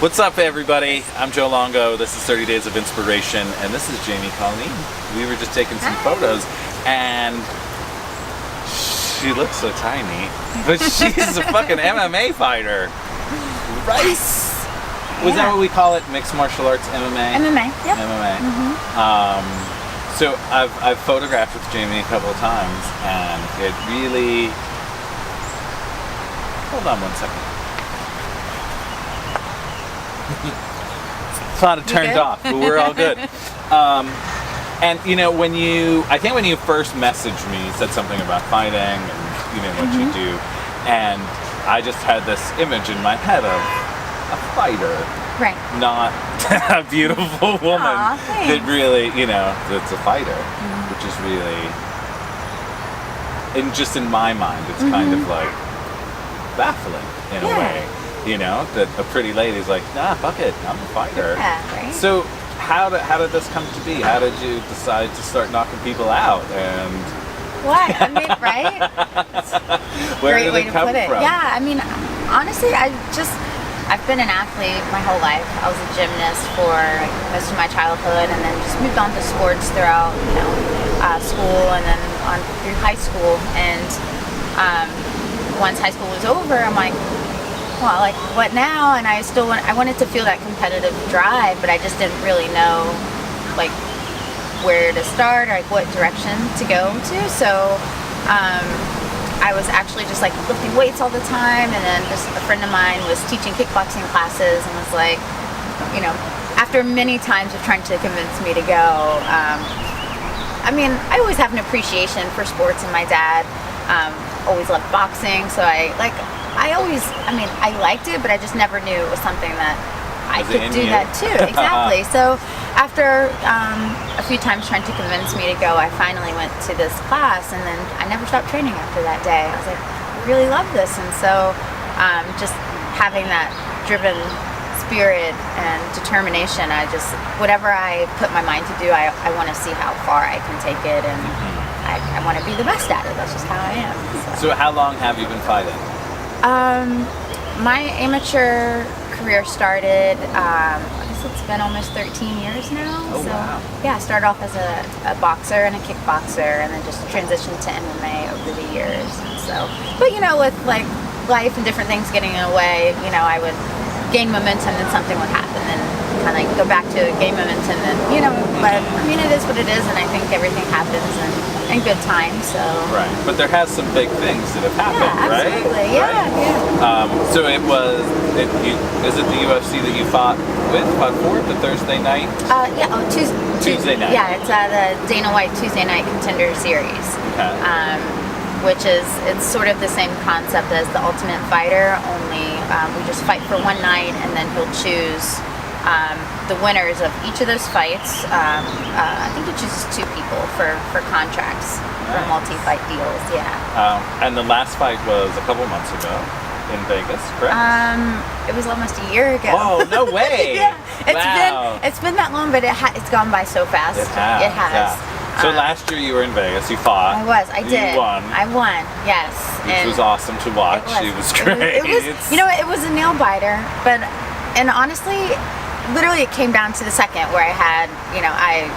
What's up, everybody? I'm Joe Longo. This is 30 Days of Inspiration, and this is Jamie Colleen. We were just taking some photos, and she looks so tiny, but she's a fucking MMA fighter. Right? Was that what we call it? Mixed martial arts MMA? MMA, yep. MMA. So I've photographed with Jamie a couple of times, and it really... Hold on one second. It's not turned off, but we're all good. And you know, I think when you first messaged me, you said something about fighting and what you do, and I just had this image in my head of a fighter, right? Not a beautiful woman that really, that's a fighter, which is really, and just in my mind, it's kind of like baffling in a way. That a pretty lady's like, nah, fuck it, I'm a fighter. Yeah, right. So how did this come to be? How did you decide to start knocking people out? And what? I mean, right? Where Great did way it to come put it. from? Yeah, I mean, honestly, I've been an athlete my whole life. I was a gymnast for most of my childhood, and then just moved on to sports throughout, school, and then on through high school. And once high school was over, I'm like, well, like, what now? And I wanted to feel that competitive drive, but I just didn't really know, like, where to start or like what direction to go to. So I was actually just like lifting weights all the time, and then just a friend of mine was teaching kickboxing classes and was like, after many times of trying to convince me to go, I mean, I always have an appreciation for sports, and my dad always loved boxing, so I liked it, but I just never knew it was something that I could do that too. Exactly. So after a few times trying to convince me to go, I finally went to this class, and then I never stopped training after that day. I was like, I really love this. And so just having that driven spirit and determination, whatever I put my mind to do, I want to see how far I can take it, and I want to be the best at it. That's just how I am. So how long have you been fighting? My amateur career started, I guess it's been almost 13 years now. Oh, wow. Yeah, I started off as a boxer and a kickboxer, and then just transitioned to MMA over the years. And so, but with like life and different things getting in the way, I would gain momentum and something would happen, and kind of go back to gain momentum, and but I mean, it is what it is, and I think everything happens in good time. So right, but there has some big things that have happened, right? Absolutely, yeah. So is it the UFC that you fought for the Thursday night? Tuesday night. Yeah, it's the Dana White Tuesday Night Contender Series. Okay. Which it's sort of the same concept as the Ultimate Fighter, only we just fight for one night, and then he'll choose the winners of each of those fights. I think he chooses two people for contracts, for multi-fight deals. Yeah. And the last fight was a couple months ago in Vegas, correct? It was almost a year ago. Oh, no way! Yeah, it's been that long, but it's gone by so fast. It has. Yeah. So last year you were in Vegas, you fought. I did. You won. I won, yes. Which was awesome to watch. It was great. It was a nail biter, and honestly, literally it came down to the second where I had, I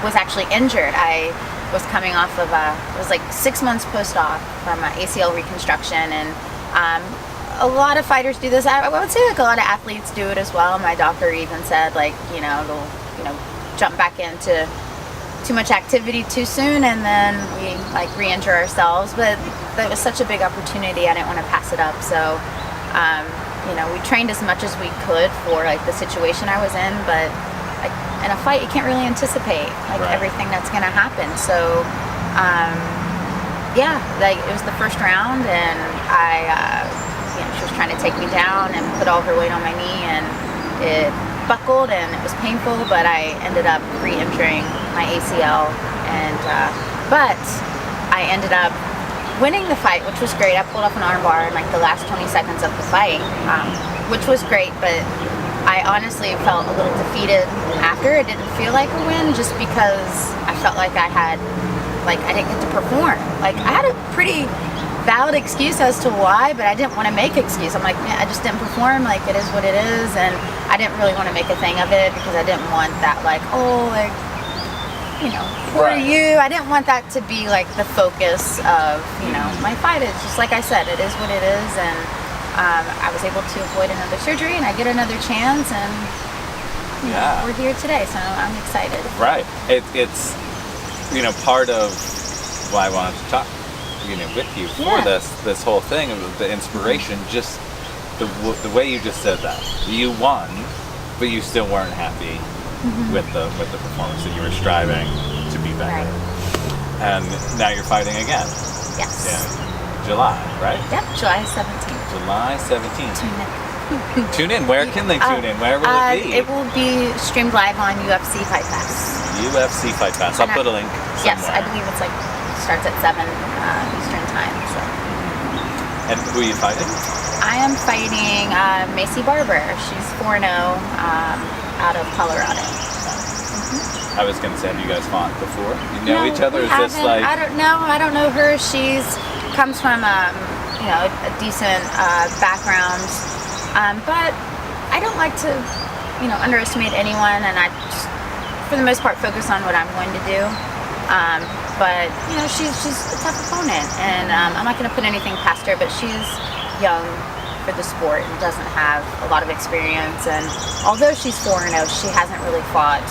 was actually injured. I was coming off of it was like 6 months post-op from ACL reconstruction, and a lot of fighters do this. I would say like a lot of athletes do it as well. My doctor even said they'll jump back into too much activity too soon, and then we re-injure ourselves. But that was such a big opportunity, I didn't want to pass it up. So we trained as much as we could for the situation I was in, but in a fight you can't really anticipate everything that's going to happen. So it was the first round, and she was trying to take me down and put all her weight on my knee, and it buckled and it was painful, but I ended up re-injuring my ACL, and but I ended up winning the fight, which was great. I pulled off an armbar in the last 20 seconds of the fight, which was great, but I honestly felt a little defeated after. It didn't feel like a win, just because I felt like I didn't get to perform. I had a pretty valid excuse as to why, but I didn't want to make excuse. I'm like, man, I just didn't perform. Like, it is what it is, and I didn't really want to make a thing of it because I didn't want that, like, oh, like, you know, for Right. you. I didn't want that to be like the focus of, you know, my fight. It's just like I said, it is what it is, and I was able to avoid another surgery, and I get another chance, and you know, Yeah. we're here today, so I'm excited. Right. It's, you know, part of why I wanted to talk, you know, with you for Yeah. this whole thing of the inspiration. Just the way you just said that you won, but you still weren't happy with the performance, that you were striving to be better, and now you're fighting again. Yes. Yeah, July, right? Yep, July 17th. July 17th. Tune in. Tune in. Where can they tune in? Where will it be? It will be streamed live on UFC Fight Pass. UFC Fight Pass. I'll put a link somewhere. Yes, I believe it's like starts at 7 Eastern time. So. And who are you fighting? I am fighting Macy Barber. She's 4-0 out of Colorado. I was going to say, have you guys fought before? You know each other? We Is this haven't. like... I don't know her. She's comes from you know, a decent background, but I don't like to, you know, underestimate anyone, and I just, for the most part, focus on what I'm going to do. But you know, she's a tough opponent, and I'm not going to put anything past her. But she's young for the sport and doesn't have a lot of experience. And although she's 4-0, she hasn't really fought,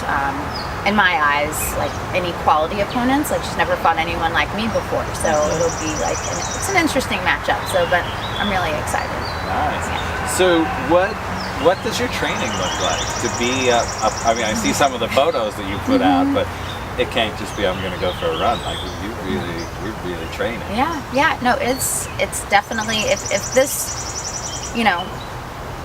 in my eyes, like any quality opponents. Like, she's never fought anyone like me before. So it'll be like it's an interesting matchup. So, but I'm really excited. Nice. Yeah. So what does your training look like to be I mean, I see some of the photos that you put out, but it can't just be I'm going to go for a run. Like, you're really training. Yeah. No, it's definitely if this, you know,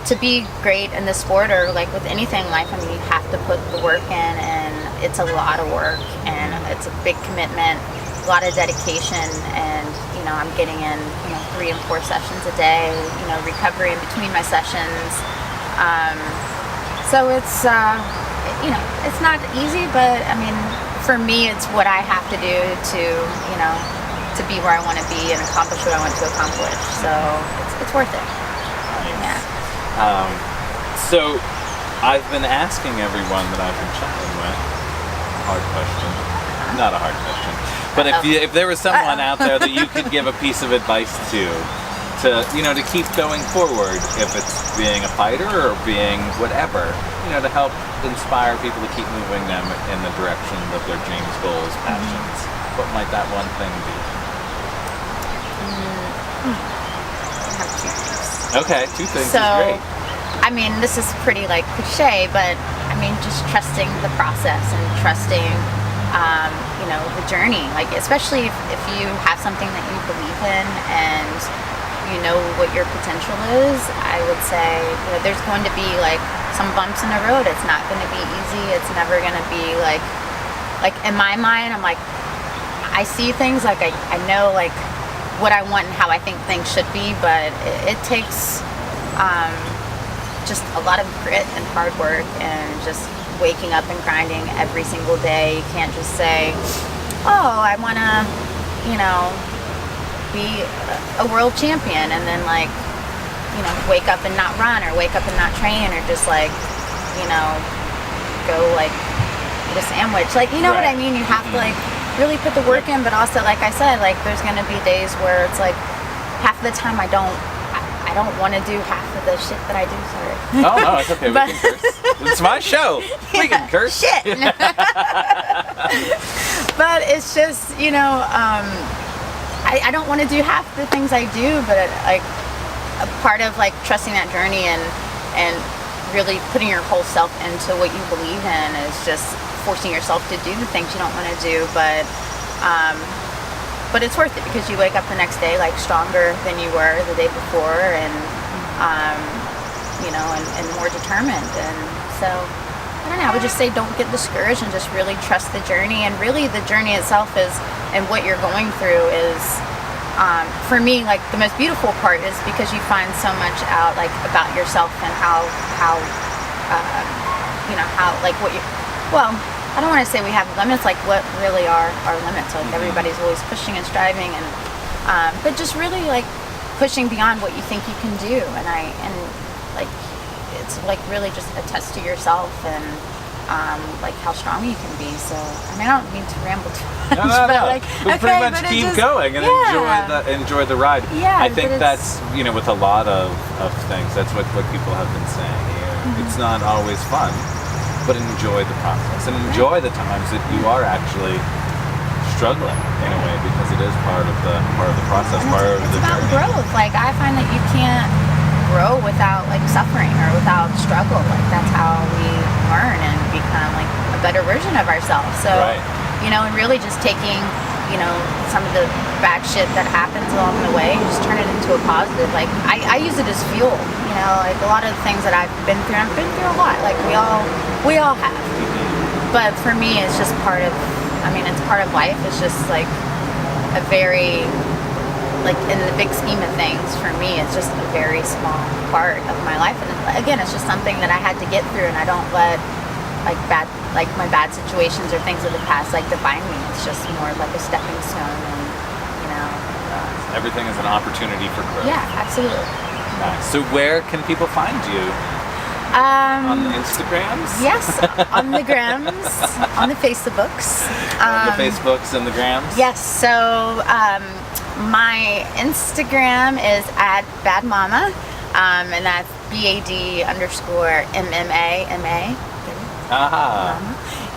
to be great in this sport or like with anything in life, I mean, you have to put the work in, and it's a lot of work, and it's a big commitment, a lot of dedication, and you know, I'm getting in, you know, 3 and 4 sessions a day, you know, recovery in between my sessions. So it's you know, it's not easy, but I mean, for me, it's what I have to do to, you know, to be where I want to be and accomplish what I want to accomplish. So it's worth it. Yeah. So I've been asking everyone that I've been chatting with, hard question, not a hard question, but if there was someone out there that you could give a piece of advice to you know, to keep going forward, if it's being a fighter or being whatever, you know, to help inspire people to keep moving them in the direction of their dreams, goals, passions, what might that one thing be? I have 2 things. Okay, 2 things So, is great. I mean, this is pretty like cliche, but I mean, just trusting the process and trusting, you know, the journey. Like, especially if you have something that you believe in and you know what your potential is, I would say, you know, there's going to be like some bumps in the road. It's not going to be easy. It's never going to be like in my mind, I'm like, I see things like I know like what I want and how I think things should be, but it takes just a lot of grit and hard work and just waking up and grinding every single day. You can't just say, oh, I want to, you know, be a world champion, and then like, you know, wake up and not run, or wake up and not train, or just like, you know, go like eat a sandwich. Like, you know what I mean? You have to like really put the work in, but also, like I said, like there's gonna be days where it's like half the time I don't want to do half of the shit that I do. Sorry. Oh no, it's okay. We can curse. It's my show. We can curse. Shit. But it's just, you know, I don't want to do half the things I do, but like a part of like trusting that journey and really putting your whole self into what you believe in is just forcing yourself to do the things you don't want to do, but it's worth it because you wake up the next day like stronger than you were the day before, and you know, and more determined. And so I don't know, I would just say don't get discouraged and just really trust the journey. And really the journey itself is, and what you're going through is, for me, like the most beautiful part is because you find so much out like about yourself and how you know, how like what you, well, I don't want to say we have limits, like what really are our limits. Like everybody's always pushing and striving, and But just really like pushing beyond what you think you can do, and like it's like really just a test to yourself and like how strong you can be. So I mean, I don't mean to ramble too much, but like but pretty much keep going and enjoy the ride. Yeah, I think that's with a lot of things. That's what people have been saying here. It's not always fun, but enjoy the process and enjoy the times that you are actually struggling in a way, because it is part of the process, and part of the it's about journey. growth. Like I find that you can't grow without like suffering or without struggle. Like that's how we learn and become like a better version of ourselves. So Right. and really just taking some of the bad shit that happens along the way, just turn it into a positive. Like I use it as fuel. Like a lot of the things that I've been through a lot. Like we all have. But for me, it's just part of. I mean, it's part of life. It's just like a very, like in the big scheme of things, for me, it's just a very small part of my life. And again, it's just something that I had to get through, and I don't let like my bad situations or things of the past like define me. It's just more like a stepping stone, and Everything is an opportunity for growth. yeah, absolutely. Nice. So where can people find you? On the Instagrams? Yes, on the grams, on the Facebooks. On the Facebooks and the grams? Yes, so my Instagram is @badmama, and that's BAD_MMA. Aha.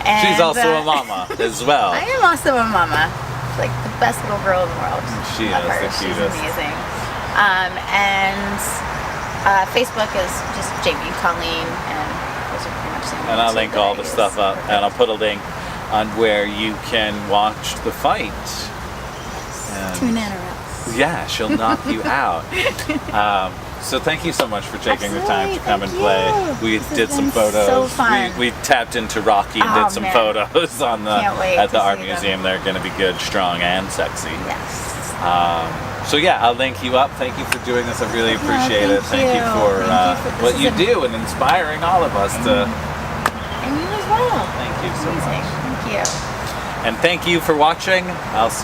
And, She's also a mama as well. I am also a mama. Like the best little girl in the world. She Love is her. the She's cutest. amazing. And Facebook is just Jamie Colleen, and those are pretty much the only And I'll two link that all I the use. stuff up, and I'll put a link on where you can watch the fight. And Tune in or else. yeah, she'll knock you out. So thank you so much for taking the time to come and play. We This has did some been photos. so fun. We tapped into Rocky and Oh, did some man. photos on Can't wait at the to art see them. museum. They're going to be good, strong, and sexy. Yes. So yeah, I'll link you up. Thank you for doing this. I really appreciate it. thank Thank you you. for Thank you for- what this you is do and inspiring all of us to. And you as well. Thank you so Amazing. much. Thank you. And thank you for watching. I'll see